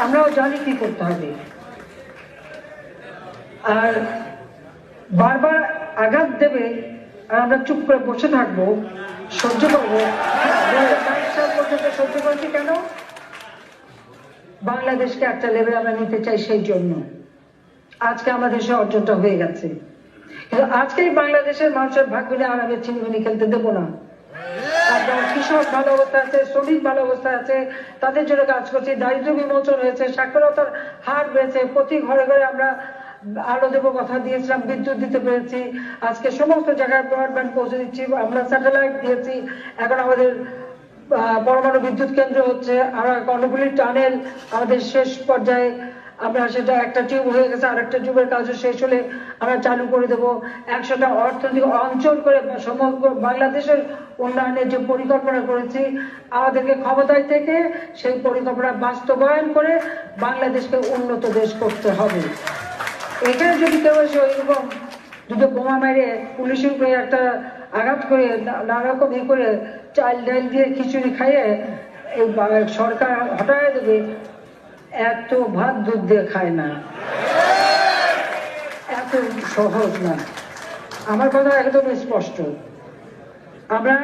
আমরাও জানি কি করতে হবে, আর বারবার আঘাত দেবে আর আমরা চুপ করে বসে থাকবো, সহ্য করবো। 2022 সাল পর্যন্ত সহ্য করছি কেন? বাংলাদেশকে একটা লেভেলে আমরা নিতে চাই, সেই জন্য আজকে আমাদের দেশে অর্জনটা হয়ে গেছে। কিন্তু আজকেই বাংলাদেশের মানুষের ভাগ মিলে আর আমি ছিনিমিনি খেলতে দেবো না। কৃষক ভালো অবস্থা আছে, শ্রমিক ভালো অবস্থা আছে, তাদের জন্য কাজ করছি। দারিদ্র বিমোচন হয়েছে, সাক্ষরতার হার বেড়েছে, প্রতি ঘরে ঘরে আমরা আলো দেবো কথা দিয়েছিলাম, বিদ্যুৎ দিতে পেরেছি। আজকে সমস্ত জায়গায় ব্রডব্যান্ড পৌঁছে দিচ্ছি, আমরা স্যাটেলাইট দিয়েছি। এখন আমাদের পরমাণু বিদ্যুৎ কেন্দ্র হচ্ছে, আমরা কর্ণফুলী টানেল আমাদের শেষ পর্যায়ে, আমরা সেটা একটা টিউব হয়ে গেছে, আর একটা টিউবের কাজও শেষ হলে আমরা চালু করে দেবো। 100টা অর্থনৈতিক অঞ্চল করে সমগ্র বাংলাদেশের উন্নয়নের যে পরিকল্পনা করেছি, আমাদেরকে ক্ষমতায় থেকে সেই পরিকল্পনা বাস্তবায়ন করে বাংলাদেশকে উন্নত দেশ করতে হবে। এখানে যদি কেউ এসে ওইরকম দুটো বোমা মেরে পুলিশের উপরে একটা আঘাত করে নানারকম করে চাল ডাল দিয়ে খিচুড়ি খাইয়ে এই সরকার হটায় দেবে, এত ভাত দুধ দিয়ে খায় না, এত সহজ না। আমার কথা একদম স্পষ্ট। আমরা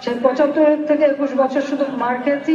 সেই 75 থেকে 21 বছর শুধু মার খেয়েছি।